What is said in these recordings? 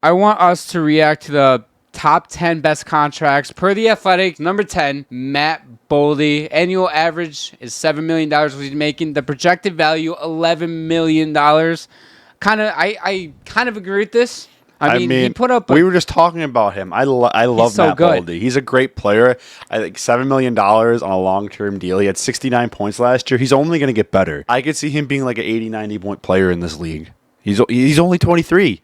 I want us to react to the top 10 best contracts per The Athletic. Number 10, Matt Boldy. Annual average is $7 million, what he's making. The projected value, $11 million. I kind of agree with this. I mean, he put up. We were just talking about him. I love so Matt good. Boldy. He's a great player. I think $7 million on a long-term deal. He had 69 points last year. He's only going to get better. I could see him being like an 80, 90 point player in this league. He's only 23,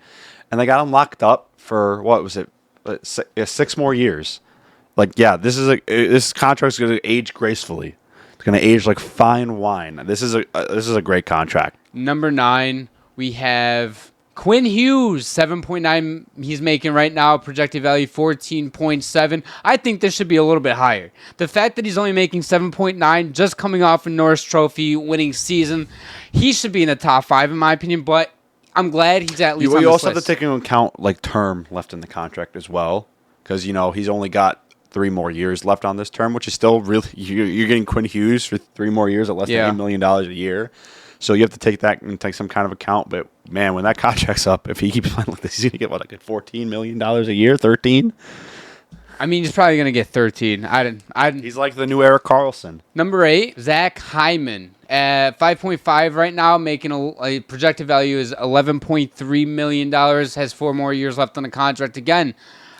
and they got him locked up for what was it? 6 more years. This contract's going to age gracefully. It's going to age like fine wine. This is a great contract. Number 9, we have Quinn Hughes, 7.9 he's making right now, projected value 14.7. I think this should be a little bit higher. The fact that he's only making 7.9, just coming off a Norris Trophy winning season, he should be in the top 5 in my opinion, but I'm glad he's at least on this list. You also have to take into account like term left in the contract as well, because he's only got 3 more years left on this term, which is still really you're getting Quinn Hughes for 3 more years at less than $8 million a year. So you have to take that and take some kind of account. But man, when that contract's up, if he keeps playing like this, he's gonna get like $14 million a year, 13. I mean, he's probably gonna get 13. He's like the new Erik Karlsson. Number 8, Zach Hyman at 5.5 right now, making a projected value is $11.3 million. Has 4 more years left on the contract. Again,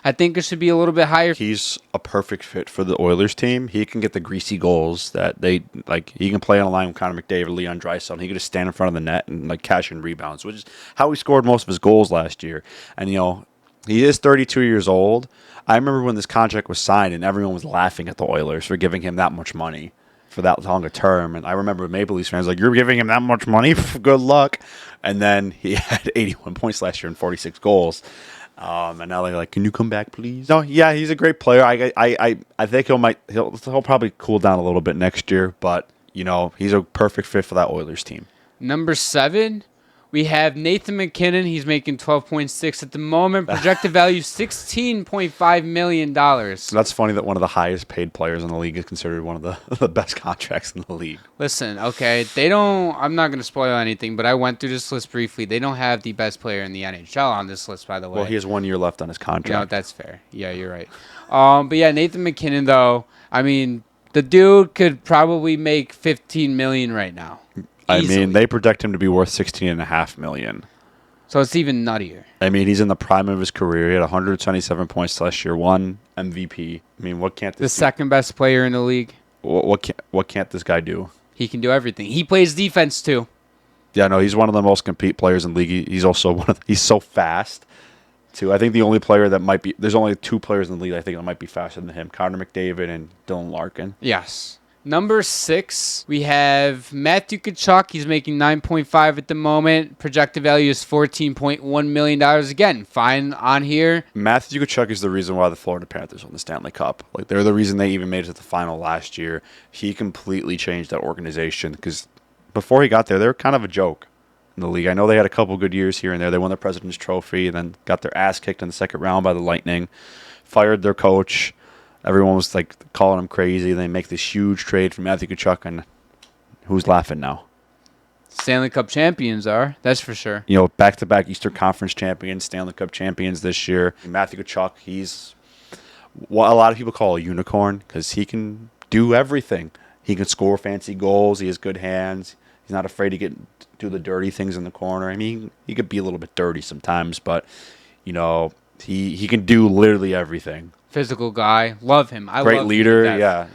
I think it should be a little bit higher. He's a perfect fit for the Oilers team. He can get the greasy goals that they like. He can play on a line with Connor McDavid, Leon Draisaitl. He can just stand in front of the net and like cash in rebounds, which is how he scored most of his goals last year. And he is 32 years old. I remember when this contract was signed, and everyone was laughing at the Oilers for giving him that much money for that long a term. And I remember Maple Leafs fans like, "You're giving him that much money? Good luck." And then he had 81 points last year and 46 goals. And now they're like, "Can you come back, please?" No, yeah, he's a great player. I think he'll probably cool down a little bit next year, but he's a perfect fit for that Oilers team. Number 7, we have Nathan MacKinnon. He's making 12.6 at the moment. Projected value $16.5 million. That's funny that one of the highest paid players in the league is considered one of the best contracts in the league. Listen, okay, I'm not going to spoil anything, but I went through this list briefly. They don't have the best player in the NHL on this list, by the way. Well, he has 1 year left on his contract. That's fair. Yeah, you're right. But yeah, Nathan MacKinnon, though, I mean, the dude could probably make $15 million right now. Easily. I mean, they project him to be worth $16.5 million. So it's even nuttier. I mean, he's in the prime of his career. He had 177 points last year, 1 MVP. I mean, what can't this? The second best player in the league. What can't this guy do? He can do everything. He plays defense too. Yeah, no, he's one of the most complete players in the league. He's also he's so fast too. I think the only player that might be there's only 2 players in the league I think that might be faster than him: Connor McDavid and Dylan Larkin. Yes. Number 6, we have Matthew Tkachuk. He's making 9.5 at the moment. Projected value is $14.1 million. Again, fine on here. Matthew Tkachuk is the reason why the Florida Panthers won the Stanley Cup. Like, they're the reason they even made it to the final last year. He completely changed that organization because before he got there, they were kind of a joke in the league. I know they had a couple good years here and there. They won the President's Trophy and then got their ass kicked in the second round by the Lightning, fired their coach. Everyone was like calling him crazy. They make this huge trade for Matthew Tkachuk, and who's laughing now? Stanley Cup champions are, that's for sure. Back-to-back Eastern Conference champions, Stanley Cup champions this year. Matthew Tkachuk, he's what a lot of people call a unicorn because he can do everything. He can score fancy goals. He has good hands. He's not afraid to do the dirty things in the corner. I mean, he could be a little bit dirty sometimes, but he can do literally everything. Physical guy. Love him. Great leader. Yeah.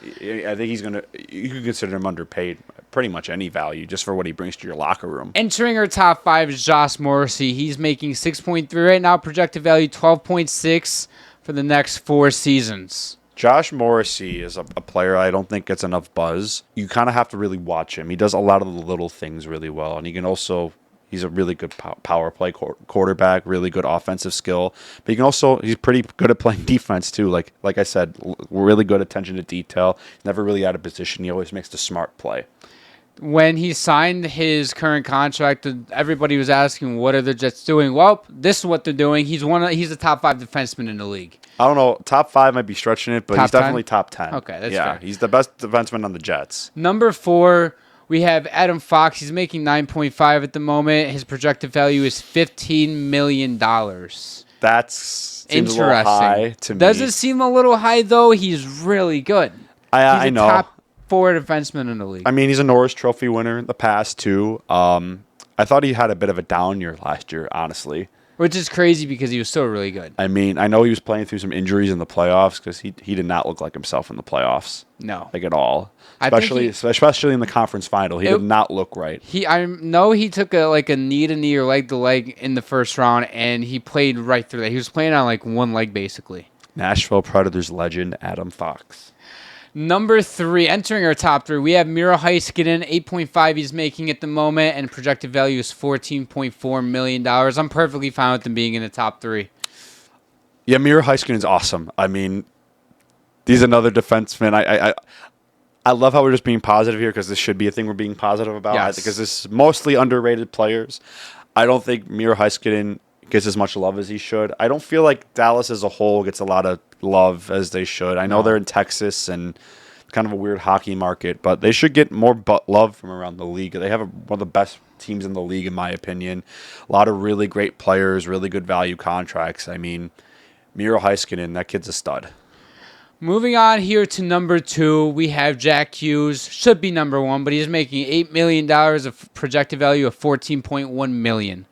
I think you can consider him underpaid pretty much any value just for what he brings to your locker room. Entering our top 5 is Josh Morrissey. He's making 6.3 right now. Projected value 12.6 for the next 4 seasons. Josh Morrissey is a player I don't think gets enough buzz. You kind of have to really watch him. He does a lot of the little things really well, and he's a really good power play quarterback, really good offensive skill. But he's pretty good at playing defense too. Like I said, really good attention to detail. Never really out of position. He always makes the smart play. When he signed his current contract, everybody was asking, what are the Jets doing? Well, this is what they're doing. He's a top 5 defenseman in the league. I don't know. Top 5 might be stretching it, but he's definitely top 10. Okay, that's fair. He's the best defenseman on the Jets. Number 4, we have Adam Fox. He's making 9.5 at the moment. His projected value is $15 million. That seems a little high to me. Does it seem a little high, though? He's really good. I know. Top 4 defenseman in the league. I mean, he's a Norris Trophy winner in the past, too. I thought he had a bit of a down year last year, honestly. Which is crazy because he was still really good. I mean, I know he was playing through some injuries in the playoffs because he did not look like himself in the playoffs. No. Like at all. Especially in the conference final. He did not look right. I know he took a knee to knee or leg to leg in the first round, and he played right through that. He was playing on like one leg, basically. Nashville Predators legend Adam Fox. Number 3, entering our top 3, we have Miro Heiskanen, 8.5 he's making at the moment, and projected value is $14.4 million. I'm perfectly fine with him being in the top 3. Yeah, Miro Heiskanen is awesome. I mean, he's another defenseman. I love how we're just being positive here because this should be a thing we're being positive about. Yes. Because this is mostly underrated players. I don't think Miro Heiskanen gets as much love as he should. I don't feel like Dallas as a whole gets a lot of love as they should. I know they're in Texas and kind of a weird hockey market, but they should get more love from around the league. They have one of the best teams in the league, in my opinion. A lot of really great players, really good value contracts. I mean, Miro Heiskanen, that kid's a stud. Moving on here to number 2, we have Jack Hughes. Should be number 1, but he's making $8 million of projected value of $14.1 million.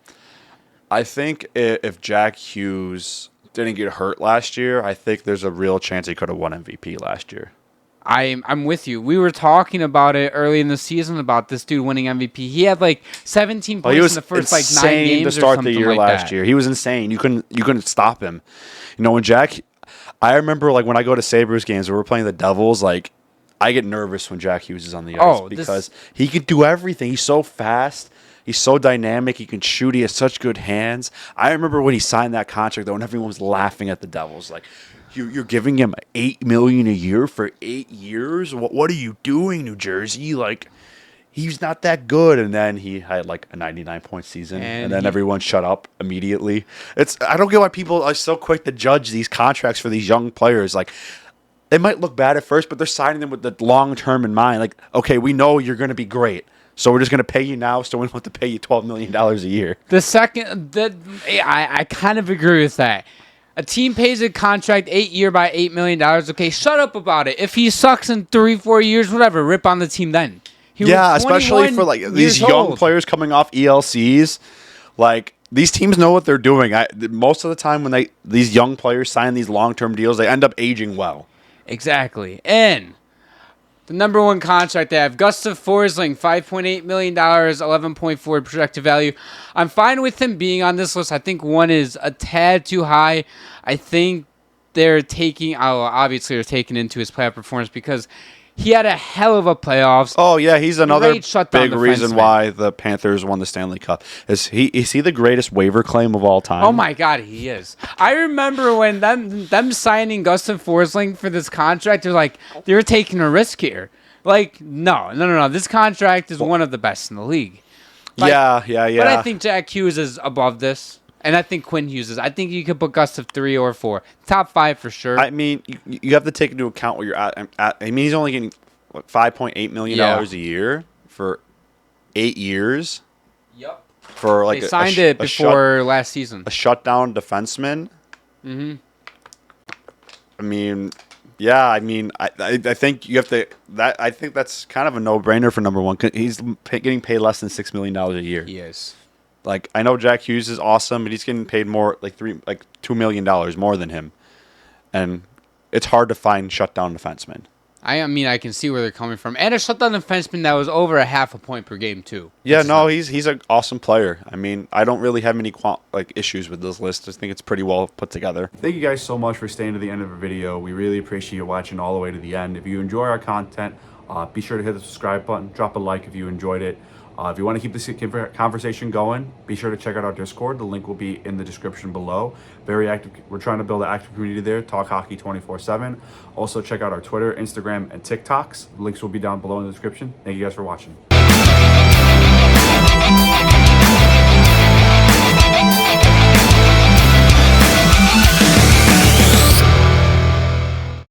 I think if Jack Hughes didn't get hurt last year, I think there's a real chance he could have won MVP last year. I'm with you. We were talking about it early in the season about this dude winning MVP. He had like 17 points in the first 9 games to start the year like last that. year. He was insane. You couldn't stop him. You know, I remember like when I go to Sabres games where we're playing the Devils, like I get nervous when Jack Hughes is on the ice because he can do everything. He's so fast. He's so dynamic. He can shoot. He has such good hands. I remember when he signed that contract, though, and everyone was laughing at the Devils. Like, you're giving him $8 million a year for 8 years? What are you doing, New Jersey? Like, he's not that good. And then he had like a 99-point season, and then everyone shut up immediately. I don't get why people are so quick to judge these contracts for these young players. Like, they might look bad at first, but they're signing them with the long term in mind. Like, okay, we know you're going to be great. So we're just going to pay you now, so we don't have to pay you $12 million a year. I kind of agree with that. A team pays a contract 8 year by $8 million. Okay, shut up about it. If he sucks in 3-4 years, whatever, rip on the team then. Yeah, especially for like these young players coming off ELCs. Like, these teams know what they're doing. Most of the time when these young players sign these long-term deals, they end up aging well. Exactly. And the number 1 contract they have, Gustav Forsling, $5.8 million, 11.4 projected value. I'm fine with him being on this list. I think 1 is a tad too high. I think they're taking into his playoff performance because he had a hell of a playoffs. Oh, yeah, he's another big reason defenseman. why the Panthers won the Stanley Cup. Is he the greatest waiver claim of all time? Oh, my God, he is. I remember when them signing Gustav Forsling for this contract, they were taking a risk here. Like, no. This contract is one of the best in the league. But, yeah. But I think Jack Hughes is above this. And I think Quinn Hughes is. I think you could put Gustav 3 or 4. Top 5 for sure. I mean, you have to take into account where you're at. I mean, he's only getting $5.8 million a year for 8 years. Yep. For like they signed it before last season. A shutdown defenseman. Mm-hmm. I mean, yeah. I mean, I think you have to. I think that's kind of a no-brainer for number 1. He's getting paid less than $6 million a year. He is. Like, I know Jack Hughes is awesome, but he's getting paid more, $2 million more than him, and it's hard to find shutdown defensemen. I mean, I can see where they're coming from, and a shutdown defenseman that was over a half a point per game too. Yeah, no, he's an awesome player. I mean, I don't really have any issues with this list. I think it's pretty well put together. Thank you guys so much for staying to the end of the video. We really appreciate you watching all the way to the end. If you enjoy our content, be sure to hit the subscribe button, drop a like if you enjoyed it. If you want to keep this conversation going, be sure to check out our Discord. The link will be in the description below. Very active. We're trying to build an active community there. Talk hockey 24/7. Also check out our Twitter, Instagram, and TikToks. The links will be down below in the description. Thank you guys for watching.